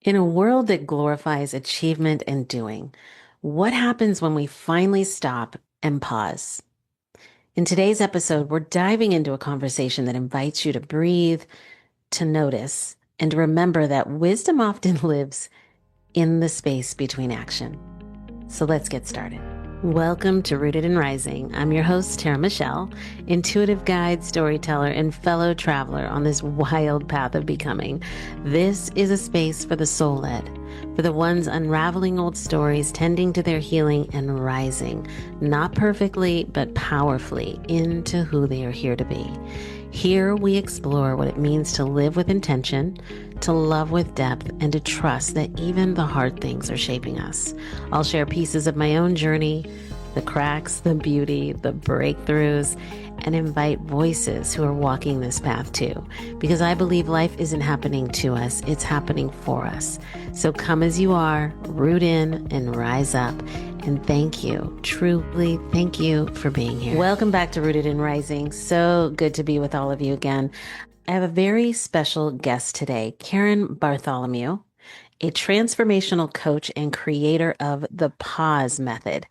In a world that glorifies achievement and doing, what happens when we finally stop and pause? In today's episode, we're diving into a conversation that invites you to breathe, to notice, and to remember that wisdom often lives in the space between action. So let's get started. Welcome to Rooted and Rising. I'm your host, Tara Michelle, intuitive guide, storyteller, and fellow traveler on this wild path of becoming. This is a space for the soul-led, for the ones unraveling old stories, tending to their healing, and rising, not perfectly, but powerfully into who they are here to be. Here we explore what it means to live with intention, to love with depth, and to trust that even the hard things are shaping us. I'll share pieces of my own journey, the cracks, the beauty, the breakthroughs, and invite voices who are walking this path too. Because I believe life isn't happening to us, it's happening for us. So come as you are, root in and rise up. And thank you, truly thank you for being here. Welcome back to Rooted and Rising. So good to be with all of you again. I have a very special guest today, Karen Bartholomew, a transformational coach and creator of the pause method,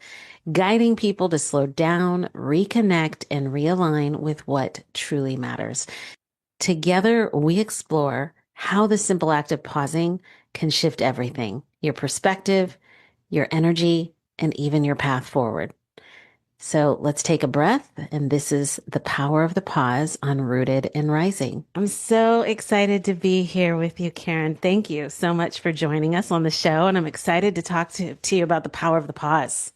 guiding people to slow down, reconnect, and realign with what truly matters. Together, we explore how the simple act of pausing can shift everything, your perspective, your energy, and even your path forward. So let's take a breath. And this is the power of the pause on Rooted and Rising. I'm so excited to be here with you, Karen. Thank you so much for joining us on the show. And I'm excited to talk to you about the power of the pause.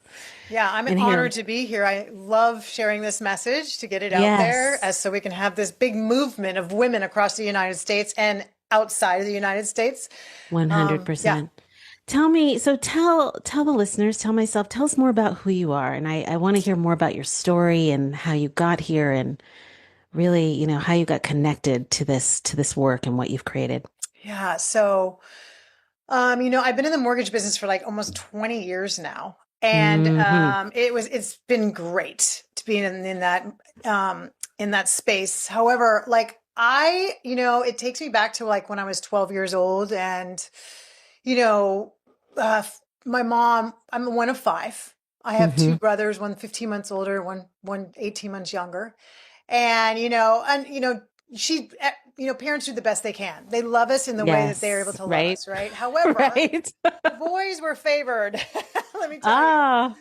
Yeah, I'm And honored here, to be here. I love sharing this message to get it out there yes, as so we can have this big movement of women across the United States and outside of the United States. Yeah. 100%. Tell me, so tell the listeners, tell myself, tell us more about who you are. And I want to hear more about your story and how you got here and really, how you got connected to this work and what you've created. Yeah. So, I've been in the mortgage business for like almost 20 years now. And Hmm. it's been great to be in that space. However, like it takes me back to like when I was 12 years old and, you know, uh, my mom, I'm one of five. I have two Hmm. brothers, one 15 months older, one 18 months younger. And, she, parents do the best they can. They love us in the way that they're able Yes, to love right. us, right? However, Right. the boys were favored. Let me tell you. Ah,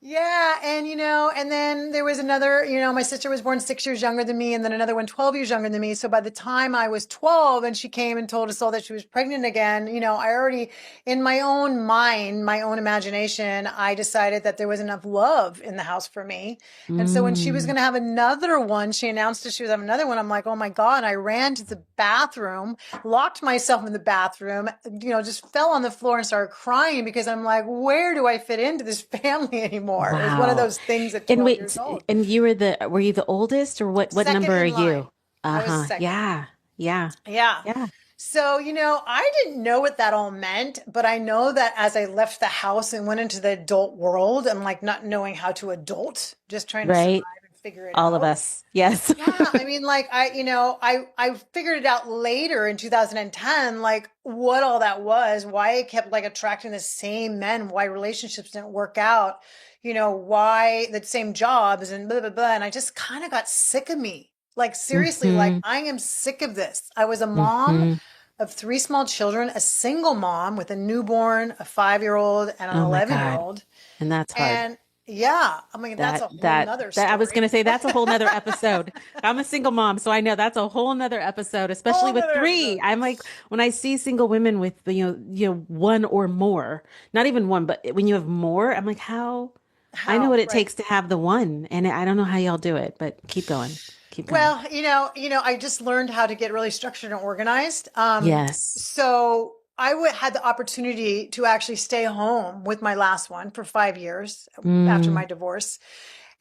Yeah. And then there was another, my sister was born 6 years younger than me, and then another one 12 years younger than me. So by the time I was 12 and she came and told us all that she was pregnant again, I already, in my own mind, my own imagination, I decided that there was enough love in the house for me. And so when she was mm, going to have another one, she announced that she was having another one. I'm like, oh my God. I ran to the bathroom, locked myself in the bathroom, just fell on the floor and started crying because I'm like, where do I fit into this family anymore? It was one of wow. those things at And 12 wait, years old. and were you the oldest or what Second number are in line. you? I was Uh-huh. second. Yeah. Yeah. Yeah. Yeah. So, I didn't know what that all meant, but I know that as I left the house and went into the adult world and like not knowing how to adult, just trying to survive Right. and figure it All of out. us. Yes. Yeah, I mean, like I figured it out later in 2010, like what all that was, why I kept like attracting the same men, why relationships didn't work out, why the same jobs and blah blah blah. And I just kind of got sick of me. Like seriously, like Hmm. I am sick of this. I was a mom Hmm. of three small children, a single mom with a newborn, a 5-year-old, and an Oh my 11-year God. old. And that's hard. And yeah, I mean, that's That a whole that nother that I was story. gonna say that's a whole nother episode. I'm a single mom, so I know that's a whole nother episode, especially Whole with nother three. episode. I'm like when I see single women with one or more, not even one, but when you have more, I'm like, how? I know How? what it Right. takes to have the one, and I don't know how y'all do it, but keep going, keep going. Well, I just learned how to get really structured and organized. Yes. So had the opportunity to actually stay home with my last one for 5 years after Mm, my divorce.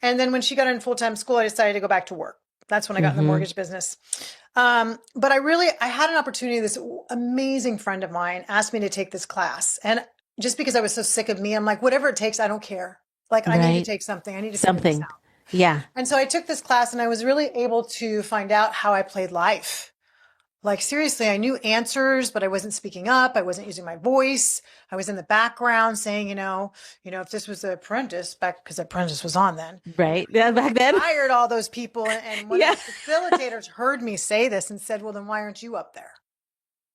And then when she got in full-time school, I decided to go back to work. That's when I got in the mm-hmm. mortgage business. But I had an opportunity. This amazing friend of mine asked me to take this class. And just because I was so sick of me, I'm like, whatever it takes, I don't care. Like, I need to Right. take something. I need to figure this Something. out. Yeah. And so I took this class and I was really able to find out how I played life. Like seriously, I knew answers, but I wasn't speaking up. I wasn't using my voice. I was in the background saying, if this was the apprentice back, because apprentice was on then, Right. we Yeah, would have back then. fired all those people. And one of Yeah. the facilitators heard me say this and said, well, then why aren't you up there?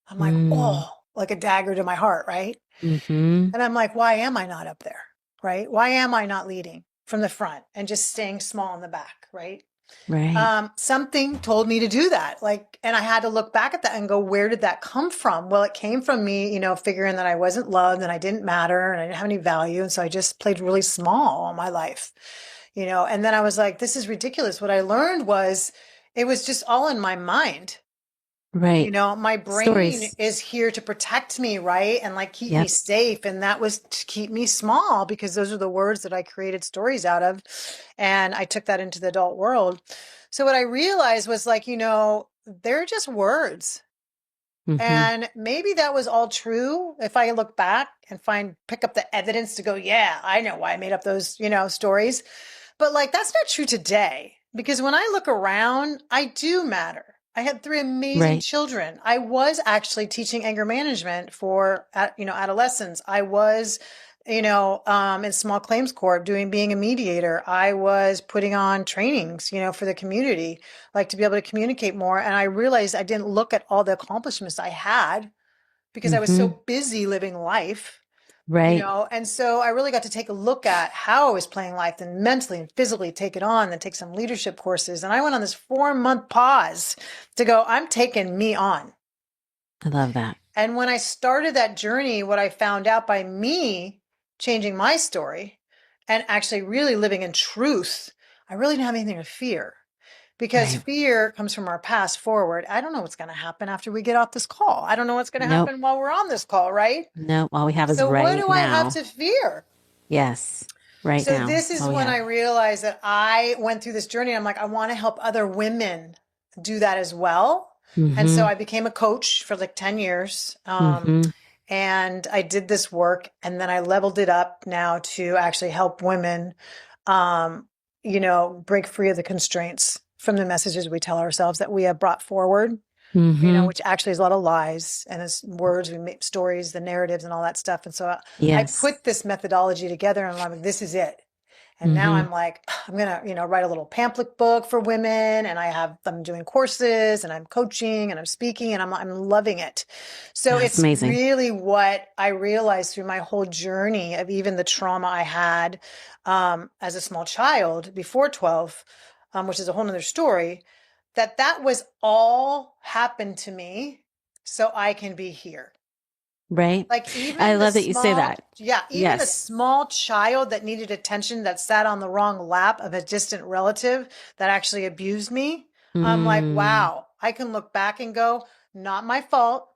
I'm like, Mm. oh, like a dagger to my heart, right? Mm-hmm. And I'm like, why am I not up there? Right? Why am I not leading from the front and just staying small in the back? Right? Right. Something told me to do that. Like, and I had to look back at that and go, where did that come from? Well, it came from me, figuring that I wasn't loved and I didn't matter and I didn't have any value. And so I just played really small all my life, and then I was like, this is ridiculous. What I learned was it was just all in my mind. Right. My brain Stories. is here to protect me, right? And like keep me Yep. safe. And that was to keep me small because those are the words that I created stories out of. And I took that into the adult world. So what I realized was like, they're just words. Mm-hmm. And maybe that was all true if I look back and pick up the evidence to go, yeah, I know why I made up those, stories. But like, that's not true today because when I look around, I do matter. I had three amazing Right. children. I was actually teaching anger management for, adolescents. I was, in small claims court being a mediator. I was putting on trainings, for the community, like to be able to communicate more. And I realized I didn't look at all the accomplishments I had because I was Mm-hmm. so busy living life, Right. and so I really got to take a look at how I was playing life and mentally and physically take it on and take some leadership courses. And I went on this 4-month pause to go, I'm taking me on. I love that. And when I started that journey, what I found out by me changing my story and actually really living in truth, I really didn't have anything to fear because Right. fear comes from our past forward. I don't know what's going to happen after we get off this call. I don't know what's going to Nope. happen while we're on this call, right? Nope. All we have is So what right do I have now. to fear? Yes. Right So now. this That's is all we when I have. realized that I went through this journey. I'm like, I want to help other women do that as well. And so Mm-hmm. I became a coach for like 10 years. Mm-hmm. And I did this work and then I leveled it up now to actually help women, um, break free of the constraints from the messages we tell ourselves that we have brought forward, Mm-hmm. which actually is a lot of lies and it's words, we make stories, the narratives and all that stuff. And so I Yes. put this methodology together and I'm like, this is it. And now Mm-hmm. I'm like, I'm going to, write a little pamphlet book for women and I'm doing courses and I'm coaching and I'm speaking and I'm loving it. So That's it's amazing. really what I realized through my whole journey of even the trauma I had, as a small child before 12, which is a whole nother story, that was all happened to me so I can be here. Right. Like I even the love that you say small, that. yeah, even the Yes. small child that needed attention that sat on the wrong lap of a distant relative that actually abused me. I'm like, Mm. wow, I can look back and go, not my fault,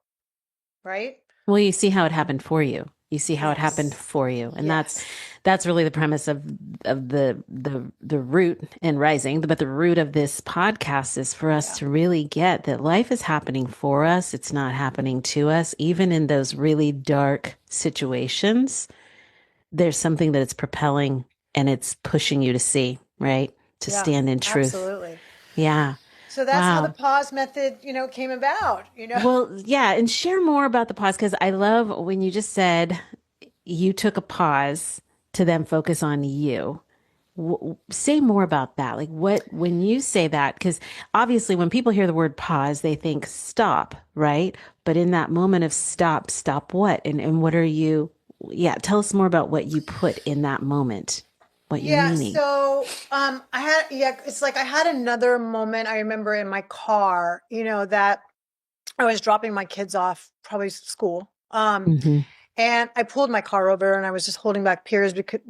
right? Well, you see how it happened for you. You see how it happened Yes. for you. And Yes. that's really the premise of the root and rising. But the root of this podcast is for us Yeah. to really get that life is happening for us. It's not happening to us. Even in those really dark situations, there's something that it's propelling and it's pushing you to see, right? To Yeah. stand in truth. Absolutely. Yeah. So that's how the Wow. pause method, came about. Well, yeah, and share more about the pause because I love when you just said you took a pause to then focus on you. Say more about that. Like when you say that, because obviously when people hear the word pause, they think stop, right? But in that moment of stop, stop what? And what are you, yeah, tell us more about what you put in that moment, what you're Yeah, meaning. so it's like I had another moment I remember in my car, that I was dropping my kids off, probably school. Mm-hmm. And I pulled my car over and I was just holding back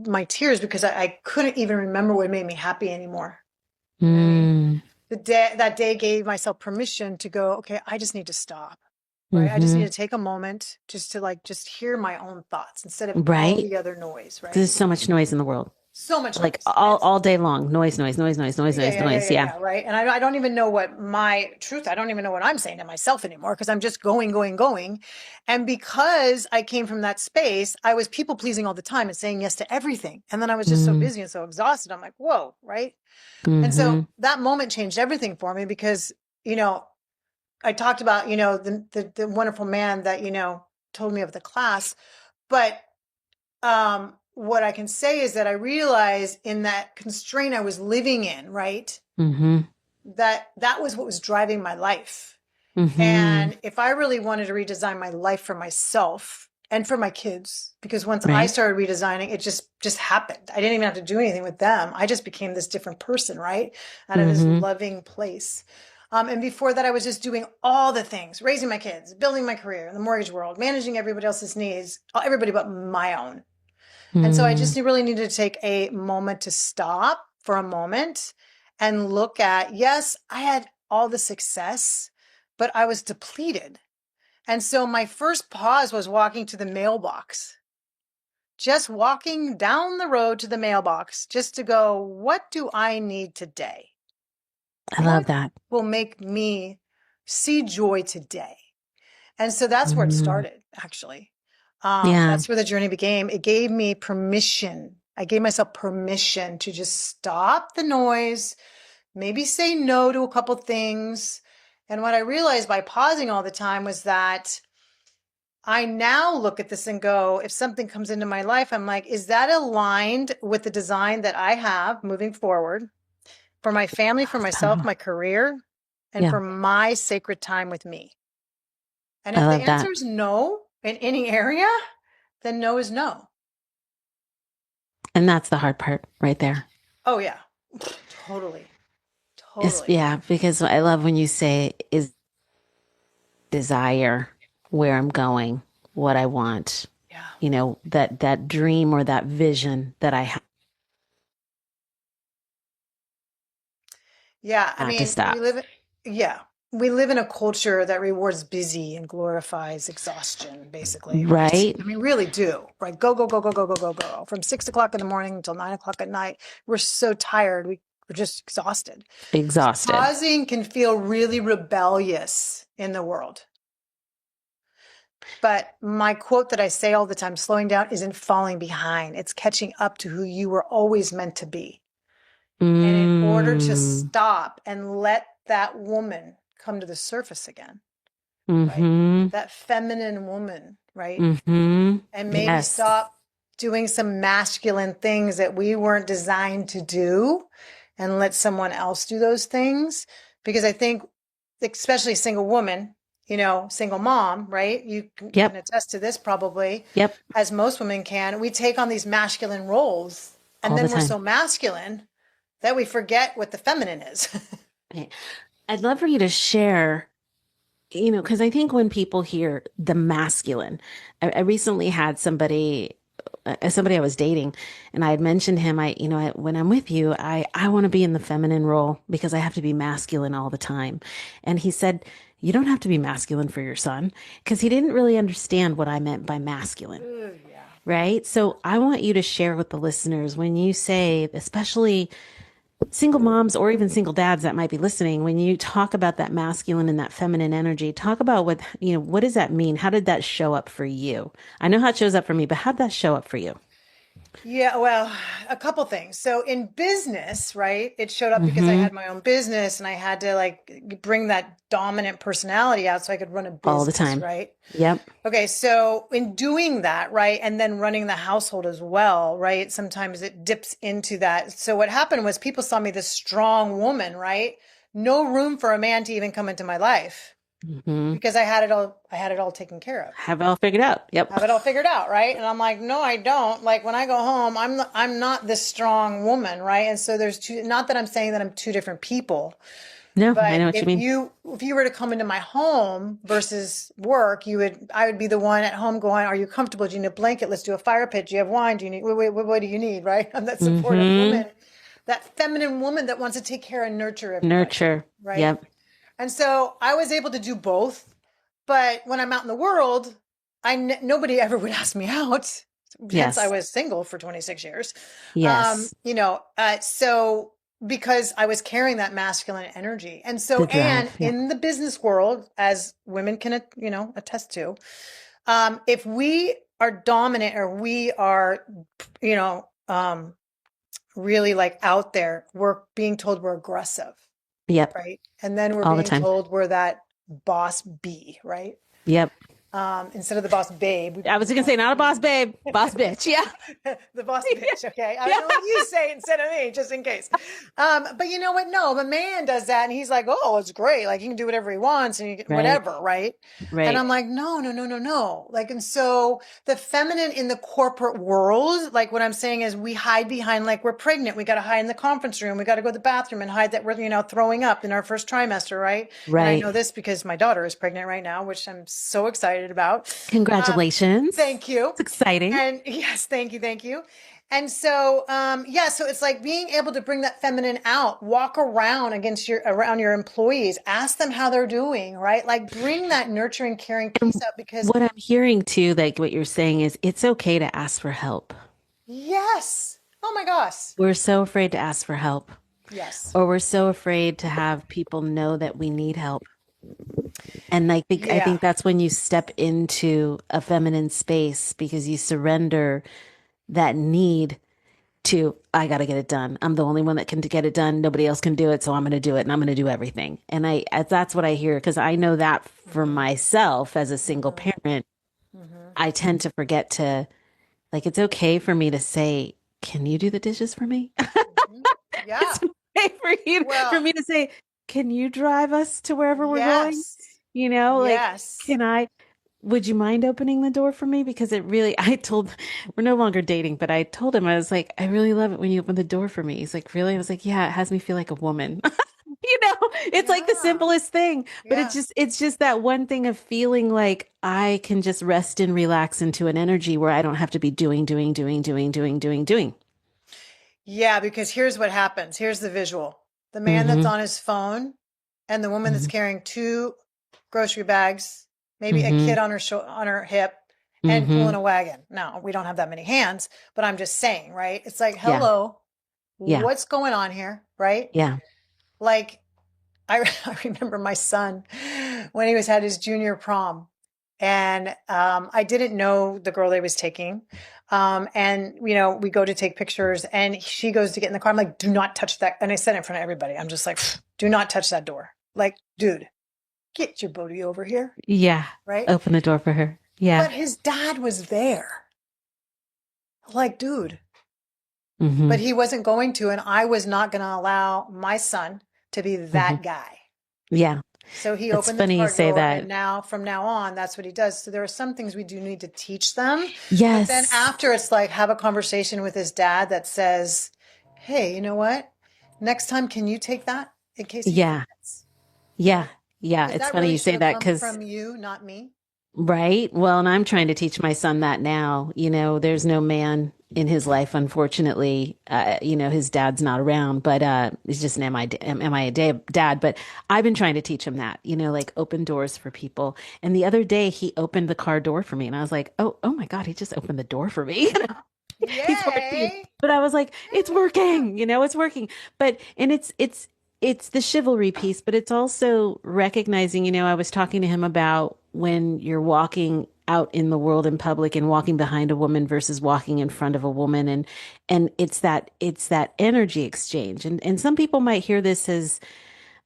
my tears because I couldn't even remember what made me happy anymore. You know what I mean? Mm, That day gave myself permission to go, okay, I just need to stop. Right. I just need mm-hmm. to take a moment just to just hear my own thoughts instead of all Right? the other noise. There's Right. so much noise in the world. So much Like noise. And all day long. Noise, noise, noise, noise, noise, yeah, noise, yeah, yeah, noise. yeah, Yeah. yeah, right. And I don't even know what my truth, I don't even know what I'm saying to myself anymore because I'm just going, going, going. And because I came from that space, I was people pleasing all the time and saying yes to everything. And then I was just so Mm, busy and so exhausted. I'm like, whoa, right? And so mm-hmm. that moment changed everything for me because, you know, I talked about, the wonderful man that, told me of the class, but what I can say is that I realized in that constraint I was living in, right? Mm-hmm. That was what was driving my life. Mm-hmm. And if I really wanted to redesign my life for myself and for my kids, because once I Right. started redesigning, it just happened. I didn't even have to do anything with them. I just became this different person, right? Out of this Mm-hmm. loving place. And before that, I was just doing all the things, raising my kids, building my career in the mortgage world, managing everybody else's needs, everybody but my own. And so I Mm. just really needed to take a moment to stop for a moment and look at, yes, I had all the success, but I was depleted. And so my first pause was walking to the mailbox, just walking down the road to the mailbox, just to go, what do I need today? I love What that. will make me see joy today? And so that's where it Mm. started, actually. Yeah. That's where the journey began. It gave me permission. I gave myself permission to just stop the noise, maybe say no to a couple things. And what I realized by pausing all the time was that I now look at this and go, if something comes into my life, I'm like, is that aligned with the design that I have moving forward for my family, for myself, So, my career, and yeah, for my sacred time with me? And I if the love answer that. is no in any area, then no is no. And that's the hard part right there. Oh, yeah, totally. It's Totally. yeah, because I love when you say is desire where I'm going, what I want, Yeah. that dream or that vision that I Yeah. I have to mean, stop. yeah, we live in a culture that rewards busy and glorifies exhaustion, basically, right? Right? I mean, really do, right? Go, go, go, go, go, go, go, go. From 6 o'clock in the morning until 9 o'clock at night. We're so tired. We're just exhausted. So Exhausted. pausing can feel really rebellious in the world. But my quote that I say all the time, slowing down isn't falling behind. It's catching up to who you were always meant to be. And in order to Mm. stop and let that woman come to the surface again, right? Mm-hmm. That feminine woman, right? Mm-hmm. And maybe Yes. stop doing some masculine things that we weren't designed to do and let someone else do those things. Because I think, especially single woman, single mom, right? You can Yep. attest to this probably, Yep. as most women can. We take on these masculine roles and All the then we're time. so masculine that we forget what the feminine is. Okay. I'd love for you to share, because I think when people hear the masculine, I recently had somebody I was dating, and I had mentioned him. When I'm with you, I want to be in the feminine role because I have to be masculine all the time. And he said, you don't have to be masculine for your son because he didn't really understand what I meant by masculine. Ooh, yeah. Right. So I want you to share with the listeners when you say, especially single moms or even single dads that might be listening, when you talk about that masculine and that feminine energy, talk about what does that mean? How did that show up for you? I know how it shows up for me, but how'd that show up for you? Yeah, well, a couple things. So in business, right, it showed up because I Mm-hmm. had my own business and I had to like bring that dominant personality out so I could run a All the business, time. right? Yep. Okay, so in doing that, right, and then running the household as well, right, sometimes it dips into that. So what happened was people saw me this strong woman, right? No room for a man to even come into my life Mm-hmm. because I had it all taken care of. Have it all figured out. Yep. Have it all figured out, right? And I'm like, no, I don't. Like when I go home, I'm not this strong woman, right? And so there's two, not that I'm saying that I'm two different people, No, I but know what you mean. if you were to come into my home versus work, I would be the one at home going, are you comfortable? Do you need a blanket? Let's do a fire pit. Do you have wine? Do you need, what do you need? Right? I'm that supportive Mm-hmm. woman, that feminine woman that wants to take care and nurture everybody, Nurture. right? Yep. And so I was able to do both. But when I'm out in the world, nobody ever would ask me out. Hence, I Yes. was single for 26 years. Yes. So because I was carrying that masculine energy. And so, The drive. and Yeah. in the business world, as women can, attest to, if we are dominant or we are, you know, um, really like out there, we're being told we're aggressive, Yep. right? And then we're All the being time. told we're that boss B, right? Yep. Instead of the boss babe, we I put was the gonna boss say not a boss B. babe, boss bitch. Yeah. The boss bitch. Okay. I was Yeah. going to let you say it instead of me, just in case. But you know what? No, the man does that and he's like, oh, it's great. Like he can do whatever he wants and Right. whatever. Right. And Right. I'm like, no, no, no, no, no. Like, and so the feminine in the corporate world, like what I'm saying is we hide behind, like we're pregnant. We got to hide in the conference room. We got to go to the bathroom and hide that we're, throwing up in our first trimester. Right. And I Right. know this because my daughter is pregnant right now, which I'm so excited about. Congratulations. Thank you. It's exciting. And yes, thank you, thank you. And so, yeah, so it's like being able to bring that feminine out, walk around your employees, ask them how they're doing, right? Like bring that nurturing, caring piece And up because what I'm hearing too, like what you're saying is it's okay to ask for help. yes, oh my gosh, We're so afraid to ask for help, yes, or we're so afraid to have people know that we need help. And I yeah, think that's when you step into a feminine space because you surrender that need to, I got to get it done. I'm the only one that can get it done. Nobody else can do it. So I'm going to do it and I'm going to do everything. And that's what I hear because I know that for hmm myself as a single hmm parent, hmm I tend to forget to, like, it's okay for me to say, can you do the dishes for me? hmm It's yeah. okay for Well, me to say, can you drive us to wherever we're going? yes, Like, yes. would you mind opening the door for me? Because we're no longer dating, but I told him, I was like, I really love it when you open the door for me. He's like, really? I was like, yeah, it has me feel like a woman. It's like the Yeah, simplest thing, but yeah. it's just that one thing of feeling like I can just rest and relax into an energy where I don't have to be doing, doing, doing, doing, doing, doing, doing. Yeah, because here's what happens. Here's the visual. The man that's Mm-hmm. on his phone and the woman that's Mm-hmm. carrying two grocery bags, maybe a Mm-hmm. kid on her hip and pulling Mm-hmm. a wagon. Now, we don't have that many hands, but I'm just saying, right? It's like, Yeah. hello, Yeah. what's going on here, right? Yeah. Like I remember my son when he was had his junior prom, and I didn't know the girl they was taking. And we go to take pictures, and she goes to get in the car. I'm like, "Do not touch that!" And I said it in front of everybody. I'm just like, "Do not touch that door!" Like, dude, get your booty over here, Yeah. right? Open the door for her. Yeah. But his dad was there. Like, dude, but Mm-hmm. he wasn't going to, and I was not going to allow my son to be Mm-hmm. that guy. Yeah. So he It's opened the funny you car say door, and that. now from now on, that's what he does. So there are some things we do need to teach them. But then Yes. after, it's like have a conversation with his dad that says, hey, you know what? Next time, can you take that in case he Yeah. forgets? Yeah. Right? Yeah. Because It's that funny really you should say have that come because, from you, not me. right. Well, and I'm trying Right? to teach my son that now. There's no man in his life, unfortunately. His dad's not around, but he's just an dad. But I've been trying to teach him that, like open doors for people. And the other day he opened the car door for me, and I was like, oh my God, he just opened the door for me. He's 14. Yay. But I was like, it's Yeah. working, it's working. And it's the chivalry piece, but it's also recognizing, I was talking to him about when you're walking out in the world in public and walking behind a woman versus walking in front of a woman and it's that energy exchange. And some people might hear this as,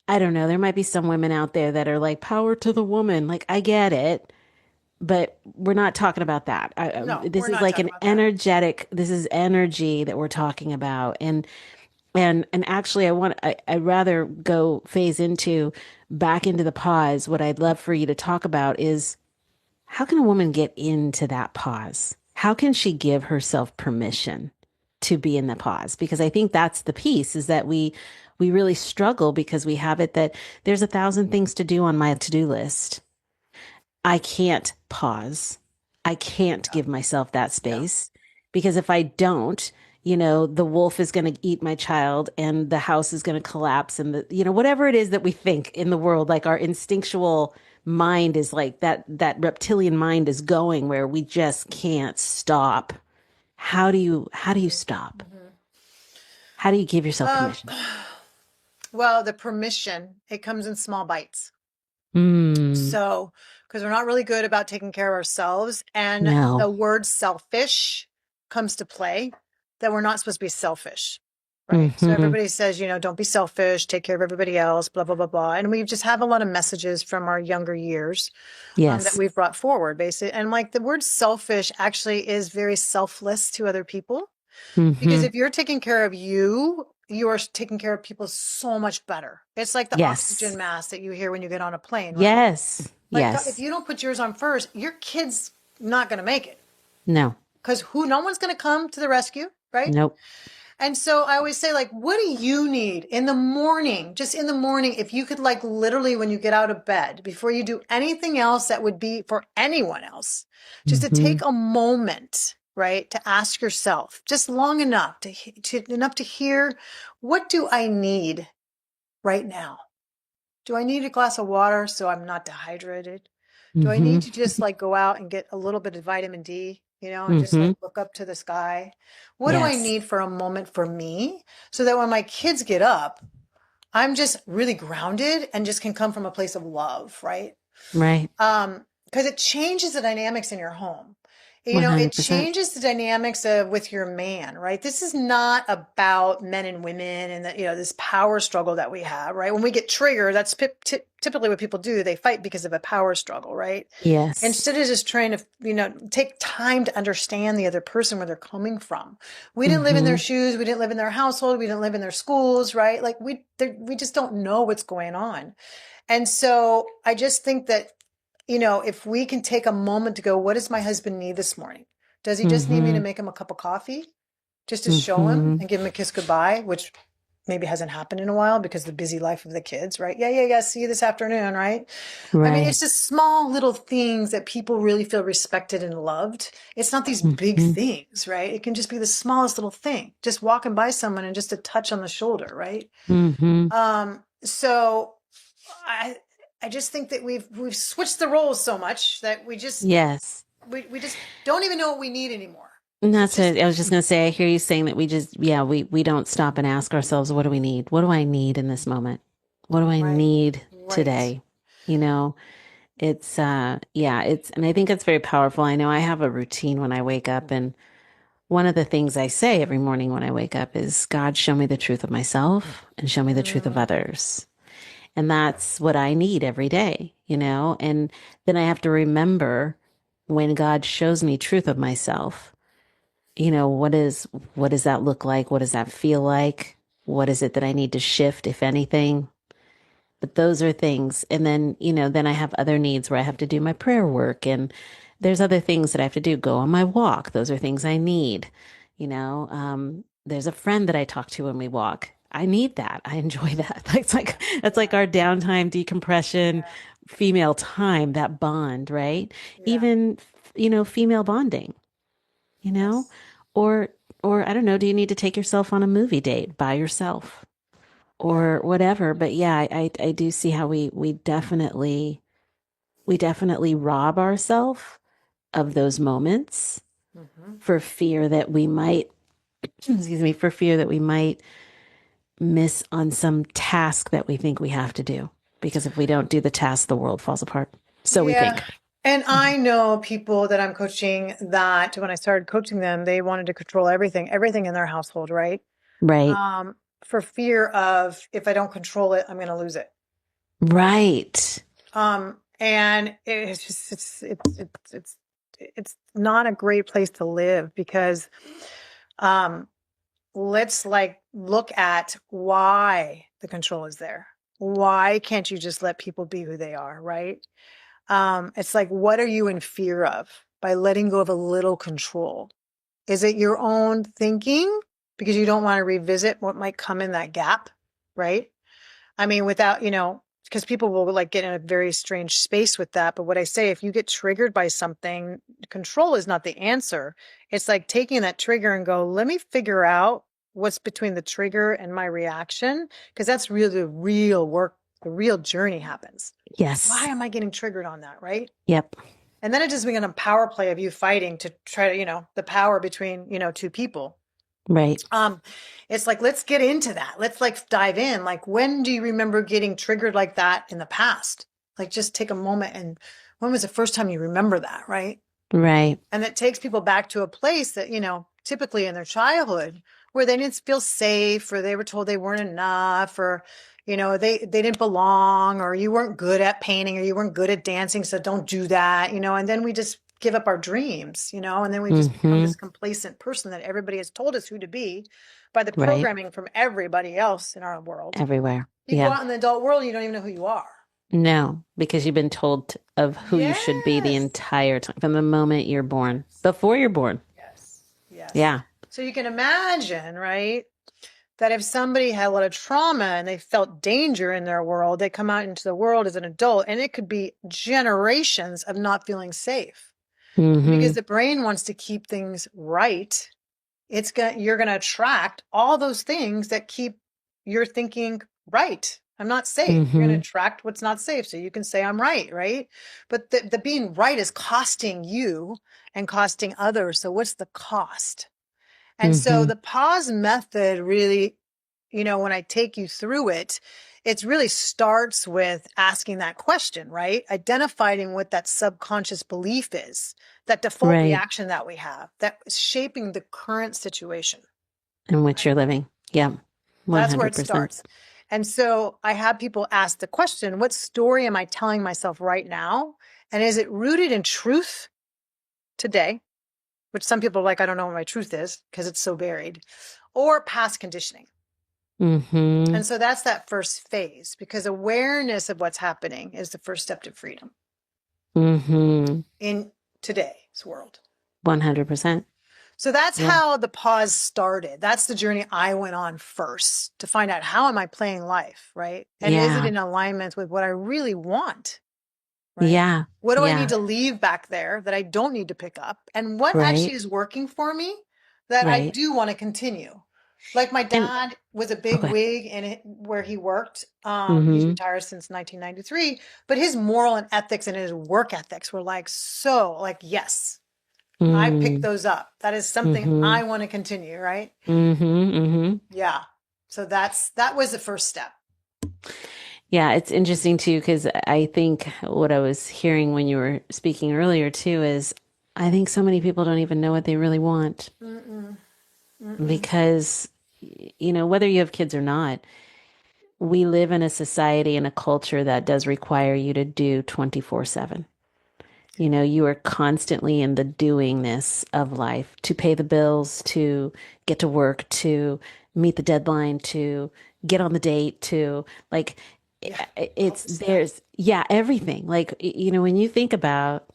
I don't know, there might be some women out there that are like power to the woman. Like I get it, but we're not talking about that. No, This we're is not like talking about that. this is energy that we're talking about. And actually I'd rather go phase back into the pause. What I'd love for you to talk about is how can a woman get into that pause? How can she give herself permission to be in the pause? Because I think that's the piece is that we really struggle because we have it that there's 1,000 things to do on my to-do list. I can't pause. I can't Yeah. give myself that Yeah. space because if I don't, the wolf is going to eat my child and the house is going to collapse and whatever it is that we think in the world, like our instinctual mind is like that reptilian mind is going where we just can't stop. How do you hmm stop? hmm How do you give yourself Um, permission? well, the permission, it comes in small bites. Mm, So, because we're not really good about taking care of ourselves, and the no. word selfish comes to play, that we're not supposed to be selfish, right? So Mm-hmm. everybody says, don't be selfish, take care of everybody else, blah, blah, blah, blah. And we just have a lot of messages from our younger years that Yes. we've brought forward, basically. And like the word selfish actually is very selfless to other people. Because Mm-hmm. if you're taking care of you, you are taking care of people so much better. It's like the Yes. oxygen mask that you hear when you get on a plane, right? Yes. Like if Yes. you don't put yours on first, your kid's not going to make it No. because no one's going to come to the rescue, right? Nope. And so I always say, like, what do you need in the morning? Just in the morning, if you could, like, literally when you get out of bed, before you do anything else that would be for anyone else, just to Mm-hmm. take a moment, right, to ask yourself, just long enough to hear, what do I need right now? Do I need a glass of water so I'm not dehydrated? Do I Mm-hmm. need to just like go out and get a little bit of vitamin D, and just Mm-hmm. like look up to the sky? What do I Yes. need for a moment for me so that when my kids get up, I'm just really grounded and just can come from a place of love, right? Right. Because it changes the dynamics in your home. It 100%. changes the dynamics of with your man, right? This is not about men and women and this power struggle that we have, right? When we get triggered, that's typically what people do. They fight because of a power struggle, right? Yes. Instead of just trying to, take time to understand the other person, where they're coming from. We didn't live in their Mm-hmm. shoes. We didn't live in their household. We didn't live in their schools, right? Like we just don't know what's going on. And so I just think that, if we can take a moment to go, what does my husband need this morning? Does he just need me to Mm-hmm. make him a cup of coffee just to show him Mm-hmm. and give him a kiss goodbye, which maybe hasn't happened in a while because of the busy life of the kids, right? Yeah, yeah, yeah. See you this afternoon, right? I mean, Right. it's just small little things that people really feel respected and loved. It's not these big Mm-hmm. things, right? It can just be the smallest little thing, just walking by someone and just a touch on the shoulder, right? Mm-hmm. So I I just think that we've switched the roles so much that Yes. we just don't even know what we need anymore. And It's that's just it. I was just going to say, I hear you saying that we just, yeah, we don't stop and ask ourselves, what do we need? What do I need in this moment? What do I right, need right. today? You know, yeah, and I think it's very powerful. I know I have a routine when I wake up, and one of the things I say every morning when I wake up is, God, show me the truth of myself and show me the truth of Mm, others. And that's what I need every day, and then I have to remember, when God shows me truth of myself, what does that look like? What does that feel like? What is it that I need to shift, if anything? But those are things. And then, then I have other needs where I have to do my prayer work, and there's other things that I have to do, go on my walk. Those are things I need. There's a friend that I talk to when we walk. I need that. I enjoy that. That's like our downtime, decompression, yeah, female time, that bond, right? yeah, Even, female bonding, you know, yes, or, I don't know, do you need to take yourself on a movie date by yourself? yeah. Or whatever. But yeah, I do see how we definitely rob ourselves of those moments Hmm. for fear that we might, excuse me, for fear that we might miss on some task that we think we have to do. Because if we don't do the task, the world falls apart. So we Yeah. think. And I know people that I'm coaching that when I started coaching them, they wanted to control everything in their household, right? Right. Um, for fear of, if I don't control it, I'm going to lose it. Right. And it's just it's not a great place to live because um let's like look at why the control is there. Why can't you just let people be who they are, right? It's like, what are you in fear of by letting go of a little control? Is it your own thinking because you don't want to revisit what might come in that gap, right? I mean, without, because people will like get in a very strange space with that. But what I say, if you get triggered by something, control is not the answer. It's like taking that trigger and go, let me figure out what's between the trigger and my reaction. Because that's really the real work, the real journey happens. Why Yes. am I getting triggered on that? Right. Yep. And then it just becomes a power play of you fighting to try to, the power between, two people. Right. Um, it's like, let's get into that. Let's like dive in. Like, when do you remember getting triggered like that in the past? Like, just take a moment and when was the first time you remember that? Right. Right. And that takes people back to a place that, typically in their childhood where they didn't feel safe, or they were told they weren't enough, or they didn't belong, or you weren't good at painting, or you weren't good at dancing, so don't do that, and then we just give up our dreams, and then we just become Mm-hmm. this complacent person that everybody has told us who to be by the Right. programming from everybody else in our world. Everywhere. You go Yeah. out in the adult world, you don't even know who you are. No, because you've been told of who you should be the Yes. entire time from the moment you're born, before you're born. Yes. Yes. Yeah. So you can imagine, right, that if somebody had a lot of trauma and they felt danger in their world, they come out into the world as an adult, and it could be generations of not feeling safe. And because Mm-hmm. the brain wants to keep things right, you're gonna attract all those things that keep your thinking right. I'm not safe. You're gonna Mm-hmm. attract what's not safe. So you can say I'm right, right? But the being right is costing you and costing others. So what's the cost? And so Mm-hmm. the pause method really, when I take you through it, it really starts with asking that question, right? Identifying what that subconscious belief is, that default Right. reaction that we have, that is shaping the current situation. In which you're Right? living. Yeah. That's where it 100%. starts. And so I have people ask the question, what story am I telling myself right now? And is it rooted in truth today? Which some people are like, I don't know what my truth is because it's so varied, or past conditioning. Mm-hmm. And so that's that first phase, because awareness of what's happening is the first step to freedom Mm-hmm. in today's world. 100%. So that's Yeah. how the pause started. That's the journey I went on first to find out, how am I playing life, right? And is it Yeah. in alignment with what I really want, right? Yeah. What do I need Yeah. to leave back there that I don't need to pick up? And what actually Right. is working for me that I Right. do want to continue? Like my And dad was a big okay. wig in it where he worked. He's Mm-hmm. retired since 1993, but his moral and ethics and his work ethics were like, so like, yes, I picked Mm-hmm. those up. That is something Mm-hmm. I want to continue, right? Mm-hmm. Mm-hmm. Yeah. So that was the first step. Yeah, it's interesting too, because I think what I was hearing when you were speaking earlier too is I think so many people don't even know what they really want Mm-mm, mm-mm. because, whether you have kids or not, we live in a society and a culture that does require you to do 24/7. You are constantly in the doingness of life to pay the bills, to get to work, to meet the deadline, to get on the date, to like, Yeah. All it's the stuff. there's, yeah, everything. Like, when you think about,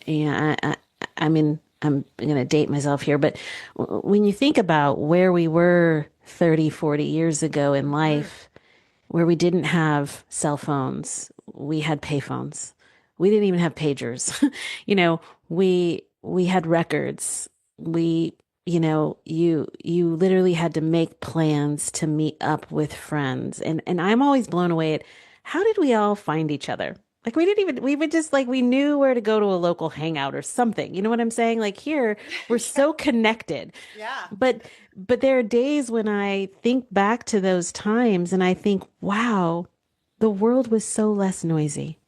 yeah, I mean, I'm going to date myself here, but when you think about where we were 30, 40 years ago in Mm-hmm. life, where we didn't have cell phones, we had payphones. We didn't even have pagers. We had records. We, you literally had to make plans to meet up with friends. And I'm always blown away at how did we all find each other? Like we would just like we knew where to go to a local hangout or something. You know what I'm saying? Like here, we're Yeah. so connected. Yeah. But there are days when I think back to those times and I think, wow, the world was so less noisy.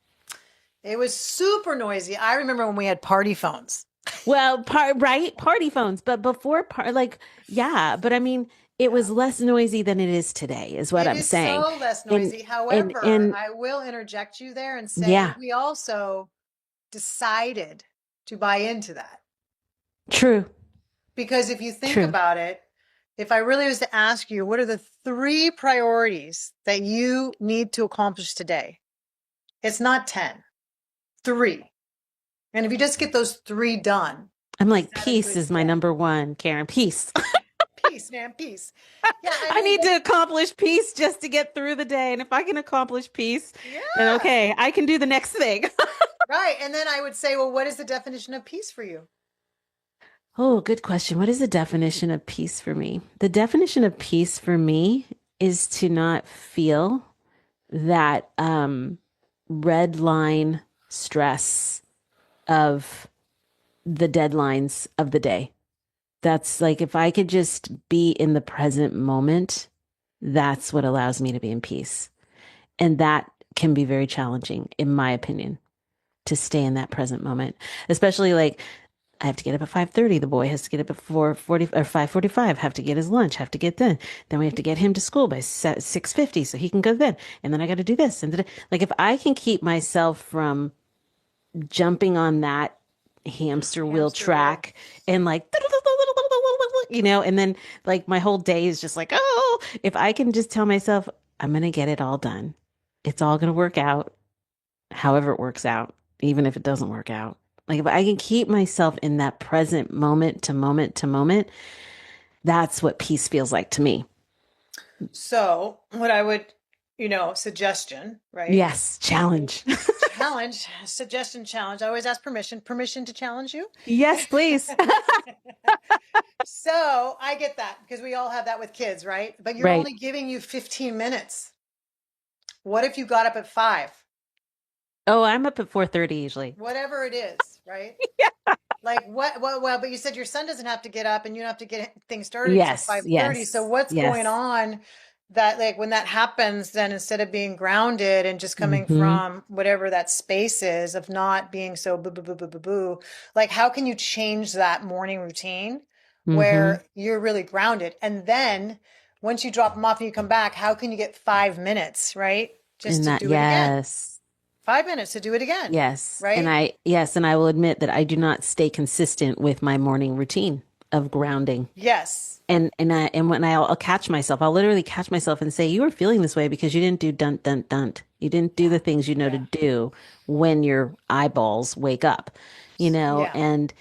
It was super noisy. I remember when we had party phones. Well, right, party phones, but before like, yeah, but I mean, it Yeah. was less noisy than it is today, is what It I'm is saying. so less And noisy. and However, and I will interject you there and say yeah, we also decided to buy into that. true, Because if you think true. about it, if I really was to ask you, what are the three priorities that you need to accomplish today? It's not 10, three. And if you just get those three done, I'm is like, that as peace good as is it my gets? number one, Karen. Peace. Peace, man, peace. Yeah, I I mean, need to accomplish peace just to get through the day. And if I can accomplish peace, then yeah, okay, I can do the next thing. right. And then I would say, well, what is the definition of peace for you? Oh, good question. What is the definition of peace for me? The definition of peace for me is to not feel that red line stress of the deadlines of the day. That's like if I could just be in the present moment, that's what allows me to be in peace. And that can be very challenging, in my opinion, to stay in that present moment, especially like I have to get up at 5:30. The boy has to get up at 4:40 or 5:45, have to get his lunch, have to get done. Then we have to get him to school by 6:50 so he can go then. And then I got to do this. And like if I can keep myself from jumping on that hamster wheel Hamster wheel. track and like, and then like my whole day is just like, oh, if I can just tell myself, I'm going to get it all done. It's all going to work out, however it works out, even if it doesn't work out. Like if I can keep myself in that present moment to moment to moment, that's what peace feels like to me. So what I would, suggestion, right? Yes, challenge. Challenge, suggestion, challenge. I always ask permission to challenge you. Yes, please. So I get that because we all have that with kids, right? But you're Right. only giving you 15 minutes. What if you got up at 5? Oh, I'm up at 4:30 usually. Whatever it is, right? Like well, but you said your son doesn't have to get up and you don't have to get things started till Yes, 5:30. So yes, what's going yes. on that like when that happens, then instead of being grounded and just coming Mm-hmm. from whatever that space is of not being so boo boo boo boo boo boo, like how can you change that morning routine Mm-hmm. where you're really grounded? And then once you drop them off and you come back, how can you get 5 minutes, right? Just And to that, do it again. yes, 5 minutes to do it again, yes. right? And I will admit that I do not stay consistent with my morning routine of grounding. Yes. And when I'll catch myself, I'll literally catch myself and say, you were feeling this way because you didn't do dun dun dun. You didn't do Yeah. the things you know to Yeah. do when your eyeballs wake up, Yeah. and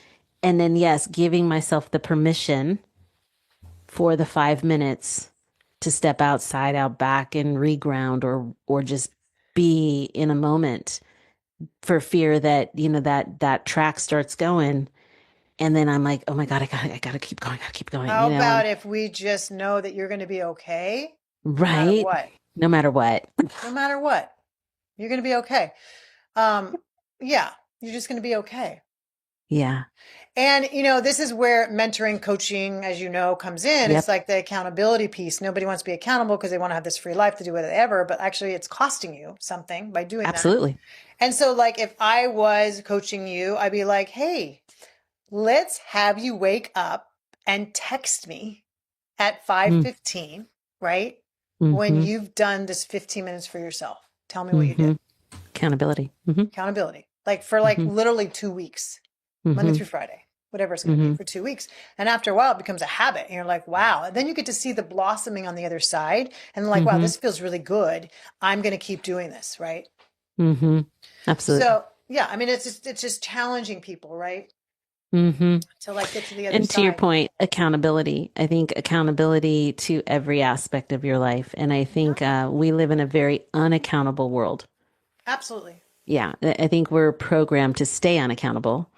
then yes, giving myself the permission for the 5 minutes to step outside, out back and reground or just be in a moment for fear that, that track starts going. And then I'm like, oh my God, I gotta keep going, How and about if we just know that you're going to be okay no matter right. what? No matter what. No matter what, you're going to be okay. Um, yeah, you're just going to be okay. Yeah. And, this is where mentoring, coaching, as you know, comes in. It's Yep. like the accountability piece. Nobody wants to be accountable because they want to have this free life to do whatever, but actually it's costing you something by doing that. Absolutely. And so, like, if I was coaching you, I'd be like, hey, let's have you wake up and text me at Mm, 5:15, right? When mm-hmm. you've done this 15 minutes for yourself. Tell me what you Mm-hmm. did. Accountability. Mm-hmm. Accountability. Like for like Mm-hmm. literally 2 weeks, Monday Mm-hmm. through Friday, whatever it's going to be Mm-hmm. for 2 weeks. And after a while, it becomes a habit. And you're like, wow. And then you get to see the blossoming on the other side. And like, wow, Mm-hmm. this feels really good. I'm going to keep doing this, right? Mm-hmm. Absolutely. So yeah, I mean, it's just challenging people, right? Mm-hmm. To like get to the other And to your side. point, accountability. I think accountability to every aspect of your life. And I think Yeah, we live in a very unaccountable world. absolutely. Yeah. I think we're programmed to stay unaccountable.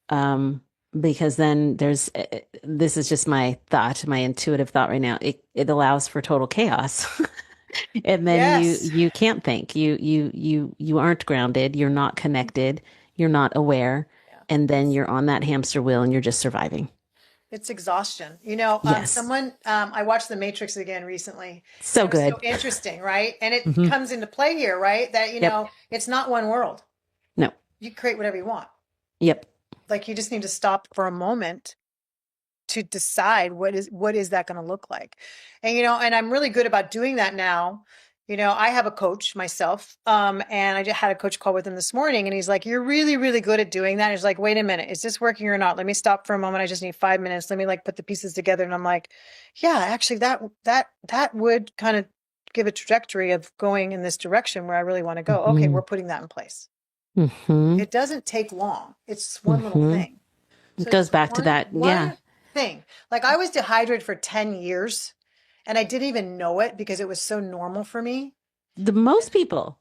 Um, because then this is just my thought, my intuitive thought right now. It allows for total chaos. And then Yes. you can't think. You aren't grounded, you're not connected, you're not aware, Yeah. and then It's you're on that hamster wheel and you're just surviving. It's exhaustion. Yes. Someone, I watched The Matrix again recently, and So it was good. so interesting, right? And it Hmm. comes into play here, right? That, Yep. it's not one world. No. You create whatever you want. Yep. Like you just need to stop for a moment to decide what is that going to look like. And and I'm really good about doing that now. I have a coach myself, and I just had a coach call with him this morning, and he's like, you're really really good at doing that. And he's like, wait a minute, is this working or not? Let me stop for a moment. I just need 5 minutes. Let me like put the pieces together. And I'm like, yeah, actually that would kind of give a trajectory of going in this direction where I really want to go. Okay, Hmm. we're putting that in place. Hmm. It doesn't take long. It's one little Hmm. thing. It So goes just back to one that. Yeah. one thing. Like I was dehydrated for 10 years and I didn't even know it because it was so normal for me. The most people,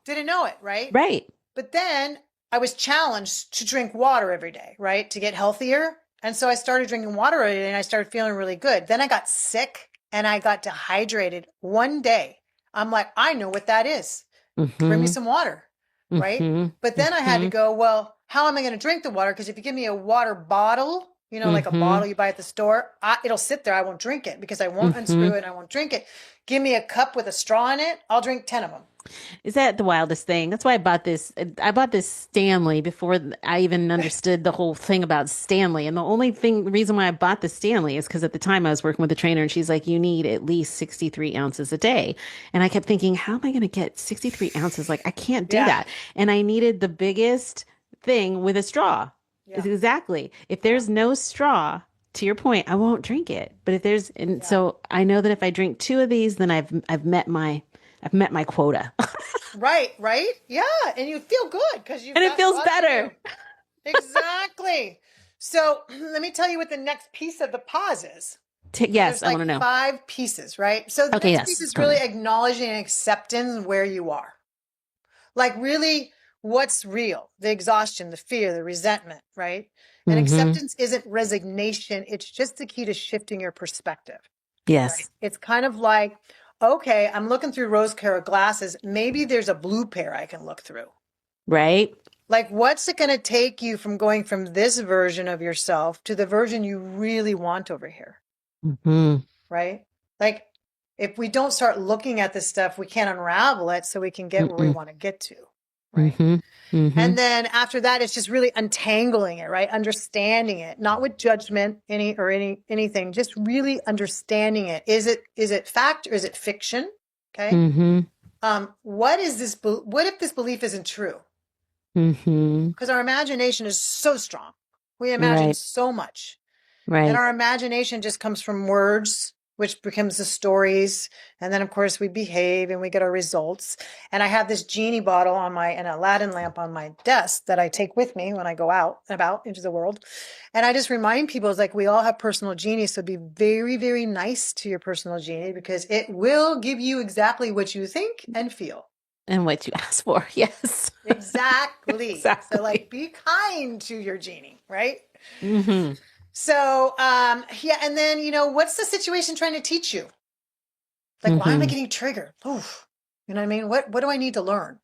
Didn't know it, right? right. But then I was challenged to drink water every day, right? To get healthier. And so I started drinking water every day and I started feeling really good. Then I got sick and I got dehydrated one day. I'm like, I know what that is. Bring me Hmm. some water, right? Hmm. But then I had to Hmm. go, well, how am I going to drink the water? Because if you give me a water bottle, like a Hmm. bottle you buy at the store, it'll sit there. I won't drink it because I won't unscrew Hmm. it and I won't drink it. Give me a cup with a straw in it. I'll drink 10 of them. Is that the wildest thing? That's why I bought this. I bought this Stanley before I even understood the whole thing about Stanley. And the only reason why I bought the Stanley is because at the time I was working with a trainer and she's like, you need at least 63 ounces a day. And I kept thinking, how am I going to get 63 ounces? Like, I can't do Yeah. that. And I needed the biggest thing with a straw. Yeah. Exactly. If Yeah. there's no straw, to your point, I won't drink it. But if there's, and Yeah. so I know that if I drink two of these, then I've met my quota. Right. Right. Yeah. And you feel good because you've And it got feels lots of better. room. Exactly. So let me tell you what the next piece of the pause is. Because Yes, there's I want like to know. five pieces, right? So the Okay, next piece yes, is really totally. acknowledging and accepting where you are. Like really what's real, the exhaustion, the fear, the resentment, right? And Mm-hmm. acceptance isn't resignation. It's just the key to shifting your perspective, right? Yes, It's kind of like, okay, I'm looking through rose-colored glasses. Maybe there's a blue pair I can look through. right? Like, what's it going to take you from going from this version of yourself to the version you really want over here? Mm-hmm. Right? Like, if we don't start looking at this stuff, we can't unravel it so we can get where we Mm-mm. want to get to. Right. Mm-hmm. Mm-hmm. And then after that, it's just really untangling it, right? Understanding it, not with judgment, anything, just really understanding it. Is it fact or is it fiction? Okay. Mm-hmm. What is this? What if this belief isn't true? Mm-hmm. Because our imagination is so strong. We imagine Right. so much. And Right. our imagination just comes from words, which becomes the stories. And then, of course, we behave and we get our results. And I have this genie bottle an Aladdin lamp on my desk that I take with me when I go out and about into the world. And I just remind people, it's like we all have personal genies. So be very, very nice to your personal genie because it will give you exactly what you think and feel. And what you asked for. Yes. Exactly. So, like, Exactly. be kind to your genie, right? Mm-hmm. So, yeah, and then, what's the situation trying to teach you? Like, why am I Mm-hmm. getting triggered? Oof. You know what I mean? What do I need to learn?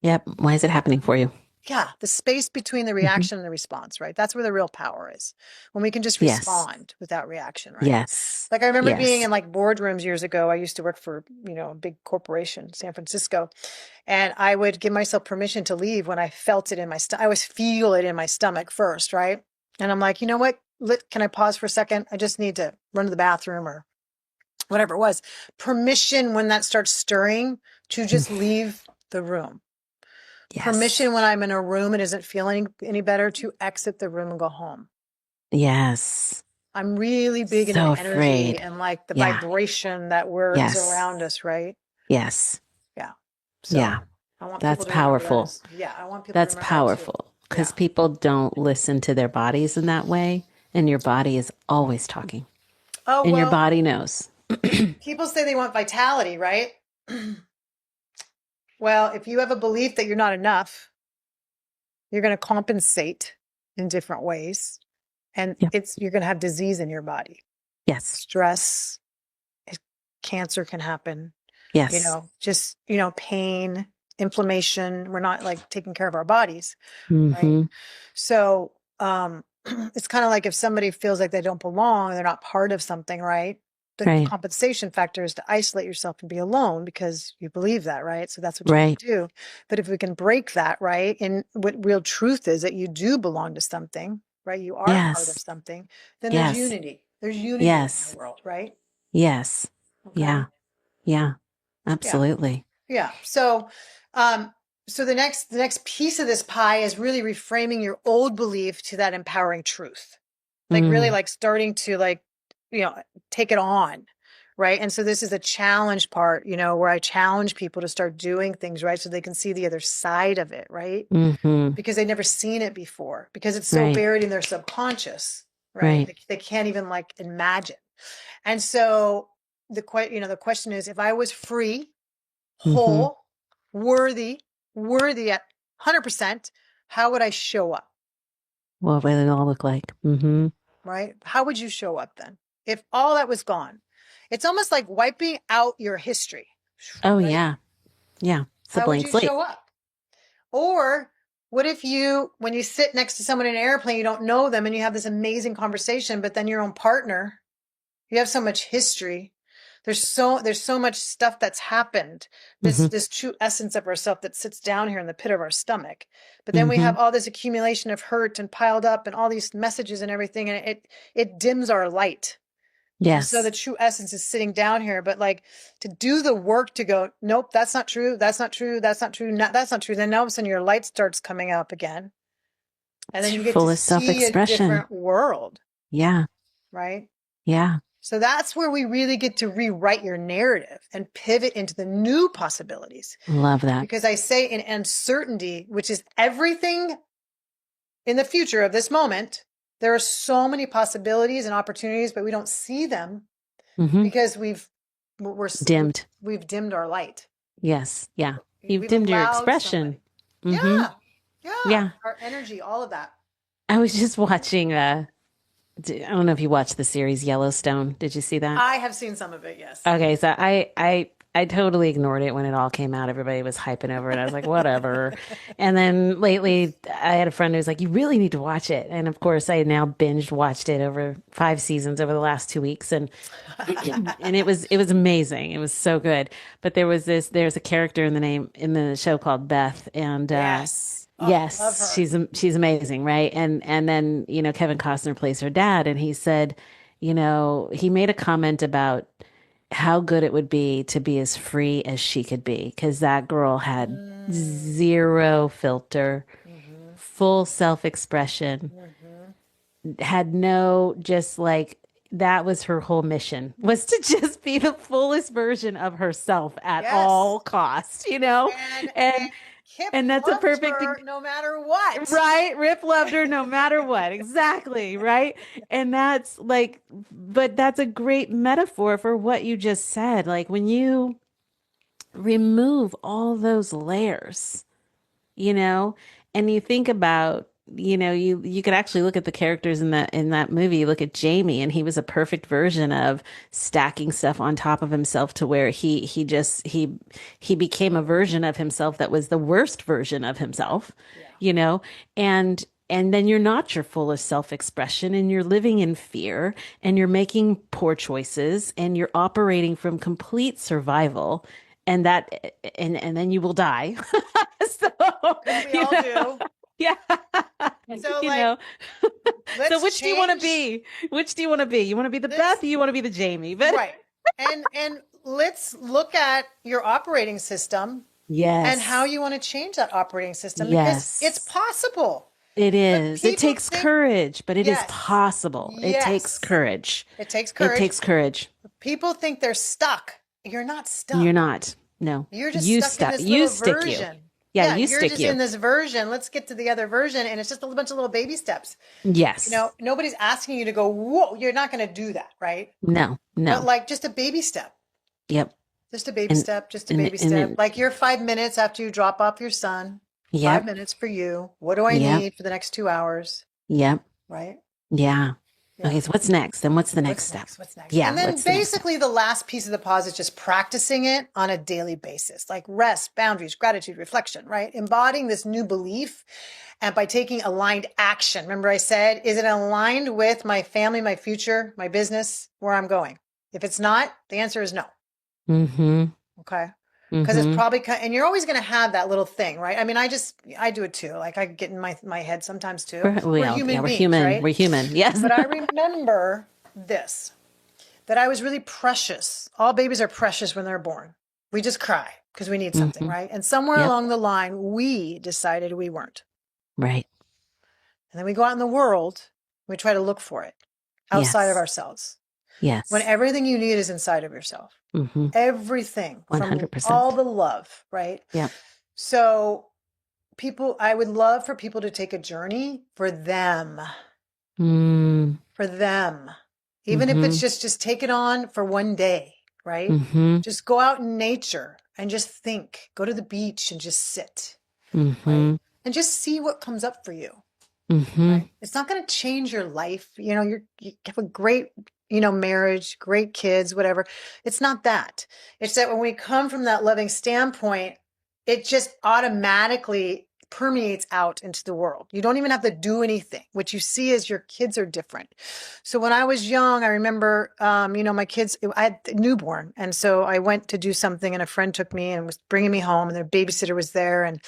Yep. Why is it happening for you? Yeah, the space between the Mm-hmm. reaction and the response, right? That's where the real power is. When we can just Yes. respond without reaction, right? Yes. Like I remember being Yes. in like boardrooms years ago. I used to work for, a big corporation, San Francisco, and I would give myself permission to leave when I felt it in my stomach. I always feel it in my stomach first, right? And I'm like, you know what? Can I pause for a second? I just need to run to the bathroom or whatever it was. Permission when that starts stirring to just leave the room. Yes. Permission when I'm in a room and isn't feeling any better to exit the room and go home. Yes. I'm really big into So energy afraid. and like the Yeah. vibration that is Yes. around us, right? Yes. Yeah. So Yeah. I want That's people to remember that powerful. as, yeah, I want people to That's remember that too. powerful because Yeah. people don't listen to their bodies in that way. And your body is always talking, Oh, and your well, body knows. people say they want vitality, right? Well, if you have a belief that you're not enough, you're going to compensate in different ways. And Yeah. you're going to have disease in your body. Yes. Stress, cancer can happen, Yes. just, pain, inflammation. We're not like taking care of our bodies, right? Mm-hmm. So, it's kind of like if somebody feels like they don't belong, they're not part of something, right? The Right. compensation factor is to isolate yourself and be alone because you believe that, right? So that's what you want Right. to do. But if we can break that, right? And what real truth is that you do belong to something, right? You are part of Yes. something, then there's Yes. unity. There's unity in the Yes. world, right? Yes. Okay. Yeah. Yeah. Yeah. Absolutely. Yeah. Um, so the next piece of this pie is really reframing your old belief to that empowering truth. Like really Mm. like starting to like, you know, take it on. Right. And so this is a challenge part, where I challenge people to start doing things, right? So they can see the other side of it, right? Mm-hmm. Because they've never seen it before, because it's so Right. buried in their subconscious, right? Right. They can't even like imagine. And so the question is, if I was free, Mm-hmm. whole, worthy at 100%, how would I show up? What would it all look like? Mm-hmm. Right? How would you show up then? If all that was gone, it's almost like wiping out your history, Oh right? yeah. Yeah. It's a How would blank you slate. show up? Or what if when you sit next to someone in an airplane, you don't know them and you have this amazing conversation, but then your own partner, you have so much history There's so much stuff that's happened. This Mm-hmm. this true essence of ourself that sits down here in the pit of our stomach. But then we Mm-hmm. have all this accumulation of hurt and piled up and all these messages and everything, and it dims our light. And so the Yes. true essence is sitting down here, but like to do the work to go, nope, that's not true. That's not true. That's not true. That's not true. Then all of a sudden your light starts coming up again. And It's then your you get to fullest see a self-expression. different world, Yeah. right? Yeah. So that's where we really get to rewrite your narrative and pivot into the new possibilities. Love that. Because I say in uncertainty, which is everything in the future of this moment, there are so many possibilities and opportunities, but we don't see them Mm-hmm. because we're Dimmed. we've dimmed our light. Yes. Yeah. You've We've dimmed your allowed expression. somebody. Mm-hmm. Yeah. Yeah. Yeah. Our energy, all of that. I was just watching, I don't know if you watched the series Yellowstone. Did you see that? I have seen some of it, yes. Okay, so I totally ignored it when it all came out. Everybody was hyping over it. I was like, whatever. And then lately, I had a friend who was like, you really need to watch it. And of course, I now binged watched it over 5 seasons over the last 2 weeks, and it was amazing. It was so good. But there's a character in the show called Beth, and Yes. Oh, love yes, her. she's amazing, right? And then Kevin Costner plays her dad, and he said, he made a comment about how good it would be to be as free as she could be because that girl had Mm, zero filter, hmm full self-expression, hmm had no just like that was her whole mission was to just be the fullest version of herself at all Yes. costs, And and Kip and that's a loved perfect her no matter what. right. Rip loved her no matter what. Exactly. Right. And that's like, but that's a great metaphor for what you just said. Like when you remove all those layers, you know, and you think about, you could actually look at the characters in that movie. You look at Jamie, and he was a perfect version of stacking stuff on top of himself to where he became a version of himself that was the worst version of himself, Yeah. you know, and then you're not your fullest self-expression, and you're living in fear, and you're making poor choices, and you're operating from complete survival, and then you will die. So, Because we you all know, do. yeah, So you like know. So let's which do you want to change be? Which do you want to be? You want to be the Beth, this. or you want to be the Jamie? But Right. And let's look at your operating system and how yes, you want to change that operating system because it's yes, possible. it But is. It people takes think, courage, but it is yes, possible. It takes yes, courage. it takes It courage. takes courage. People think they're stuck. You're not You're stuck. not. No, You're just you stuck in stuck. this You little stick you. version. Yeah, Yeah, you you're stick just in you. this version. Let's get to the other version. And it's just a bunch of little baby steps. Yes. Nobody's asking you to go, whoa, you're not going to do that, right? No, But no. like just a baby step, Yep. just a baby And step, just a and baby and step. then Like your 5 minutes after you drop off your son, 5 minutes for you. What do I yep. need for the next 2 hours? Yep. Right? Yeah. Yeah. Okay, so what's next? Then what's the next What's step? next? What's next? Yeah, And then what's the next step? basically the last piece of the pause is just practicing it on a daily basis, like rest, boundaries, gratitude, reflection, right? Embodying this new belief and by taking aligned action. Remember I said, is it aligned with my family, my future, my business, where I'm going? If it's not, the answer is no. Mm-hmm. Okay. Because it's Mm-hmm. probably, and you're always going to have that little thing, right? I mean, I do it too. Like I get in my head sometimes too. We're Well, yeah, human we're beings, human. right? We're human. Yes. But I remember this, that I was really precious. All babies are precious when they're born. We just cry because we need something, Mm-hmm. right? And somewhere Yep. along the line, we decided we weren't. Right. And then we go out in the world, we try to look for it outside of Yes. ourselves. When Yes. everything you need is inside of yourself. Mm-hmm. Everything from all 100%. the love, right? Yep. So I would love for people to take a journey for them, Mm. for them. Even if it's Mm-hmm. just take it on for one day, right? Mm-hmm. Just go out in nature and just think, go to the beach and just sit, right? Mm-hmm. And just see what comes up for you, Mm-hmm. right? It's not going to change your life. You have a great, marriage, great kids, whatever. It's not that. It's that when we come from that loving standpoint, it just automatically permeates out into the world. You don't even have to do anything. What you see is your kids are different. So when I was young, I remember, my kids, I had a newborn. And so I went to do something and a friend took me and was bringing me home and their babysitter was there and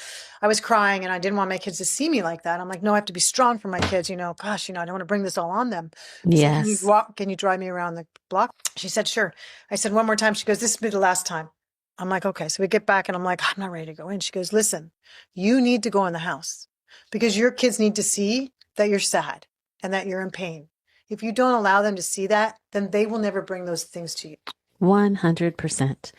I was crying and I didn't want my kids to see me like that. I'm like, no, I have to be strong for my kids. Gosh, I don't want to bring this all on them. I said, Yes. can you drive me around the block? She said, sure. I said, one more time. She goes, this will be the last time. I'm like, okay. So we get back and I'm like, I'm not ready to go in. She goes, listen, you need to go in the house because your kids need to see that you're sad and that you're in pain. If you don't allow them to see that, then they will never bring those things to you. 100%.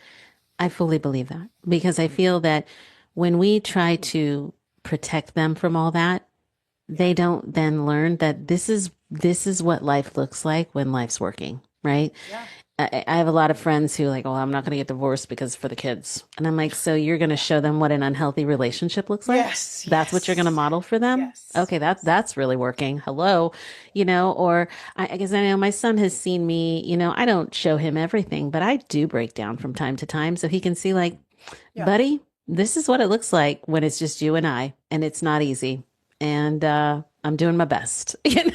I fully believe that because I feel that when we try to protect them from all that, Yeah. they don't then learn that this is what life looks like when life's working, right? Yeah. I have a lot of friends who like, well, I'm not going to get divorced because for the kids. And I'm like, so you're going to Yeah. show them what an unhealthy relationship looks like? Yes. That's what you're going to Yes. model for them? Yes. Okay, Yes. that's really working. Hello, or I guess I know my son has seen me, I don't show him everything, but I do break down from time to time so he can see like, Yeah. buddy, this is what it looks like when it's just you and I, and it's not easy. And I'm doing my best, because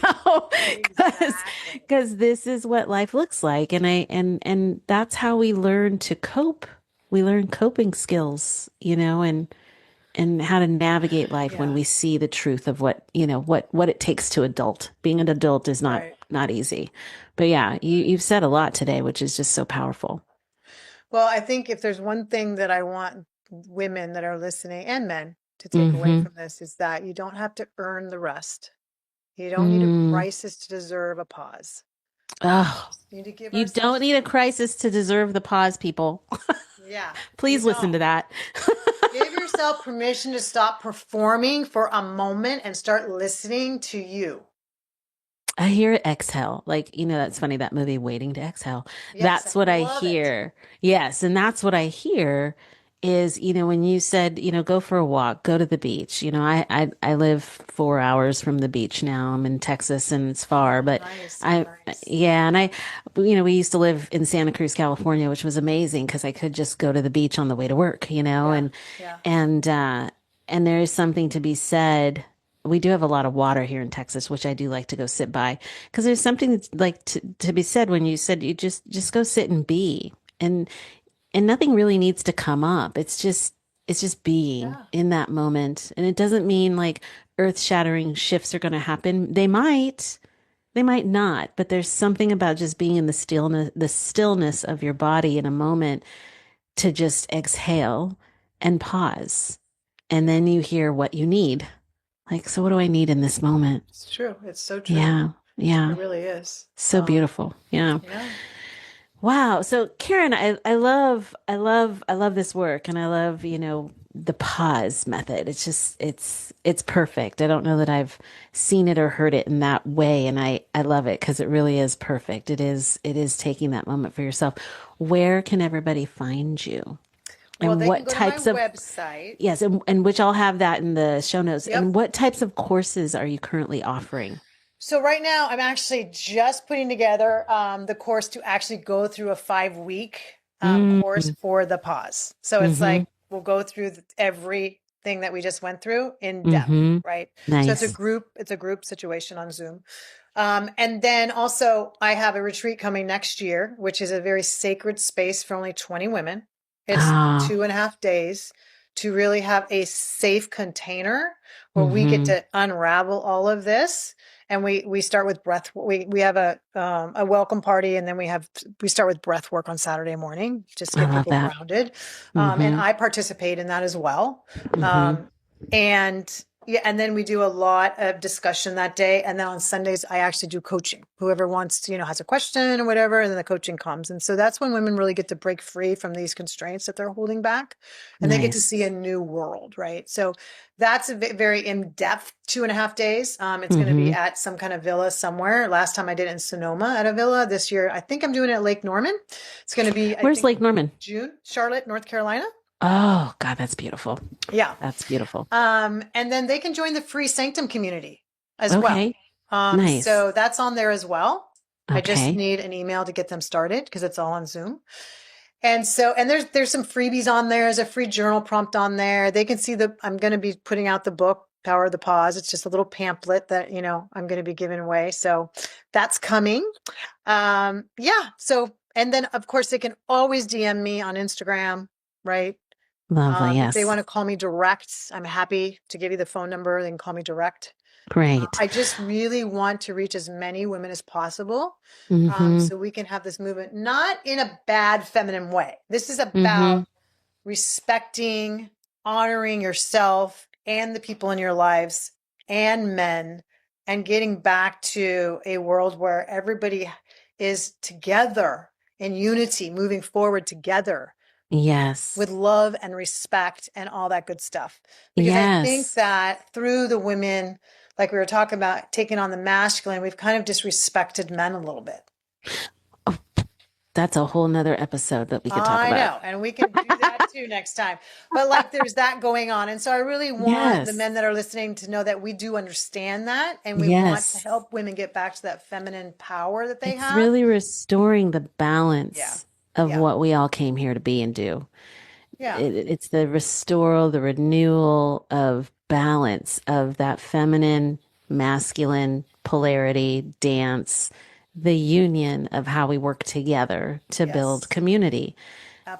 Exactly. this is what life looks like, and that's how we learn to cope. We learn coping skills, and how to navigate life when Yeah. we see the truth of what it takes to adult. Being an adult is Right. not easy. But yeah, you've said a lot today, which is just so powerful. Well, I think if there's one thing that I want women that are listening and men to take away Mm-hmm. from this is that you don't have to earn the rest. You don't need a Mm. crisis to deserve a pause. Oh, We need to give you don't ourselves, need a crisis to deserve the pause, people. yeah, you Please listen don't. to that. Give yourself permission to stop performing for a moment and start listening to you. I hear exhale. Like, that's funny, that movie, Waiting to Exhale. Yes, I That's what I love it. hear. Yes. And that's what I hear is, when you said, go for a walk, go to the beach. I live 4 hours from the beach now. I'm in Texas and it's far, Oh, but nice. Oh, I, nice. yeah. And we used to live in Santa Cruz, California, which was amazing because I could just go to the beach on the way to work, Yeah, yeah, and, uh, and there is something to be said. We do have a lot of water here in Texas, which I do like to go sit by because there's something that's like to be said when you said you just go sit and be and nothing really needs to come up. It's just being yeah, in that moment. And it doesn't mean like earth-shattering shifts are going to happen. They might not, but there's something about just being in the stillness of your body in a moment to just exhale and pause. And yeah. then you hear what you need. Like, so what do I need in this moment? It's true. It's so true. Yeah. It Yeah. really is. So beautiful. Yeah. Yeah. Wow. So Karen, I love this work and I love, the pause method. It's just, it's perfect. I don't know that I've seen it or heard it in that way. And I love it because it really is perfect. It is taking that moment for yourself. Where can everybody find you? Well, And they can what go to my types of, website. yes, and which I'll have that in the show notes. Yep. And what types of courses are you currently offering? So right now, I'm actually just putting together the course to actually go through a 5 week course Mm, for the pause. So it's mm-hmm. like we'll go through everything that we just went through in depth, Mm-hmm. right? So Nice. it's a group situation on Zoom. And then also I have a retreat coming next year, which is a very sacred space for only 20 women. It's Ah, 2.5 days to really have a safe container where we get mm-hmm. to unravel all of this. And we start with breath. We have a welcome party, and then we start with breath work on Saturday morning, just to I get love people that. grounded. And Mm-hmm. I participate in that as well. Mm-hmm. Um, and yeah, and then we do a lot of discussion that day. And then on Sundays, I actually do coaching. Whoever wants to, has a question or whatever, and then the coaching comes. And so that's when women really get to break free from these constraints that they're holding back, and they get to Nice. see a new world, right? So that's a very in-depth 2.5 days. It's going to be Mm-hmm. at some kind of villa somewhere. Last time I did it in Sonoma at a villa. This year, I think I'm doing it at Lake Norman. It's going to be, I Where's think, Lake Norman? June, Charlotte, North Carolina. Oh, God, that's beautiful. Yeah. That's beautiful. And then they can join the free Sanctum community as well. Okay. Nice. So that's on there as well. I just Okay. need an email to get them started because it's all on Zoom. And so, and there's some freebies on there. There's a free journal prompt on there. They can see I'm going to be putting out the book, Power of the Pause. It's just a little pamphlet that, I'm going to be giving away. So that's coming. Yeah. So, and then of course they can always DM me on Instagram, right? Lovely. If they Yes. want to call me direct, I'm happy to give you the phone number. They can call me direct. Great. I just really want to reach as many women as possible. Mm-hmm. So we can have this movement, not in a bad feminine way. This is Mm-hmm. about respecting, honoring yourself and the people in your lives and men, and getting back to a world where everybody is together in unity, moving forward together Yes. with love and respect and all that good stuff. Because I think Yes. that through the women, like we were talking about, taking on the masculine, we've kind of disrespected men a little bit. Oh, that's a whole nother episode that we could talk I about. know. And we can do that too next time. But like there's that going on. And so I really want the Yes. men that are listening to know that we do understand that. And we want to Yes. help women get back to that feminine power that they It's have. really restoring the Yeah. balance of Yeah. what we all came here to be and do. Yeah. It's the restoral, the renewal of balance of that feminine, masculine polarity dance, the union of how we work together to build Yes. community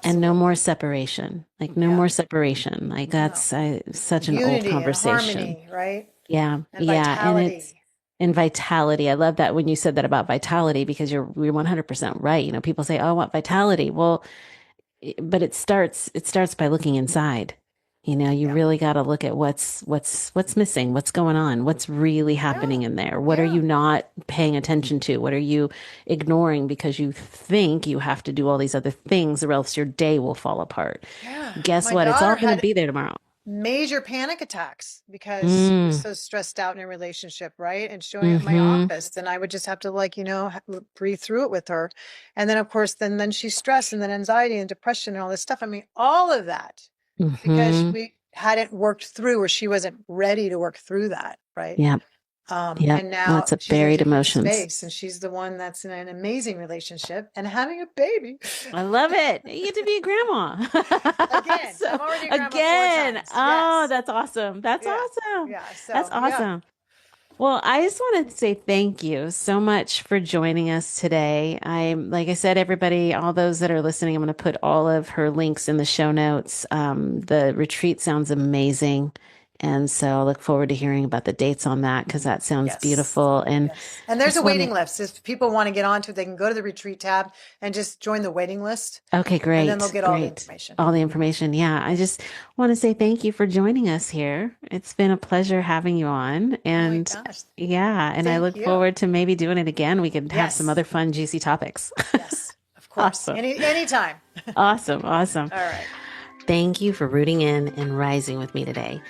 and no more Absolutely. separation. Like no Yeah. more separation. Like No. such an old Unity and conversation. harmony, right? Yeah. And Yeah. And it's vitality. and vitality. I love that when you said that about vitality because you're 100% right. You know, people say, "Oh, I want vitality." Well, but it starts by looking inside. You know, you Yeah. really got to look at what's missing, what's going on, what's really Yeah. happening in there. What are Yeah. you not paying attention to? What are you ignoring because you think you have to do all these other things or else your day will fall apart? Yeah. Guess My what? It's daughter all going to had be there tomorrow. major panic attacks because she was Mm, so stressed out in a relationship, right? And showing up at my mm-hmm. office, and I would just have to like, breathe through it with her. And then of course, then she's stressed and then anxiety and depression and all this stuff. I mean, all of that because Mm-hmm. we hadn't worked through or she wasn't ready to work through that, right? Yep. Yep. And now Lots of she's in a buried different emotions. space and she's the one that's in an amazing relationship and having a baby. I love it. You get to be a grandma. Again, So I'm already a grandma four again, times. oh, Yes. that's awesome. That's Yeah. awesome. Yeah. That's So, yeah. awesome. Well, I just want to say thank you so much for joining us today. Like I said, everybody, all those that are listening, I'm going to put all of her links in the show notes. The retreat sounds amazing. And so I look forward to hearing about the dates on that because that sounds Yes. beautiful. And Yes. And I there's a just want waiting to, list. If people want to get onto it, they can go to the retreat tab and just join the waiting list, okay, and then they'll great, get all the great. information. All the information. Yeah. I just want to say thank you for joining us here. It's been a pleasure having you on. Oh my And gosh. yeah, and I Thank look you. forward to maybe doing it again. We could have some Yes. other fun, juicy topics. Yes. Of course. Awesome. Anytime. Awesome. Awesome. All right. Thank you for rooting in and rising with me today.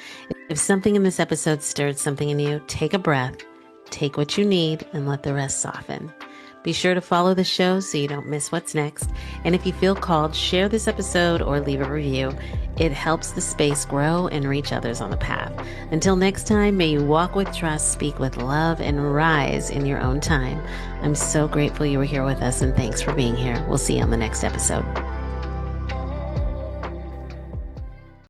If something in this episode stirred something in you, take a breath, take what you need, and let the rest soften. Be sure to follow the show so you don't miss what's next. And if you feel called, share this episode or leave a review. It helps the space grow and reach others on the path. Until next time, may you walk with trust, speak with love, and rise in your own time. I'm so grateful you were here with us, and thanks for being here. We'll see you on the next episode.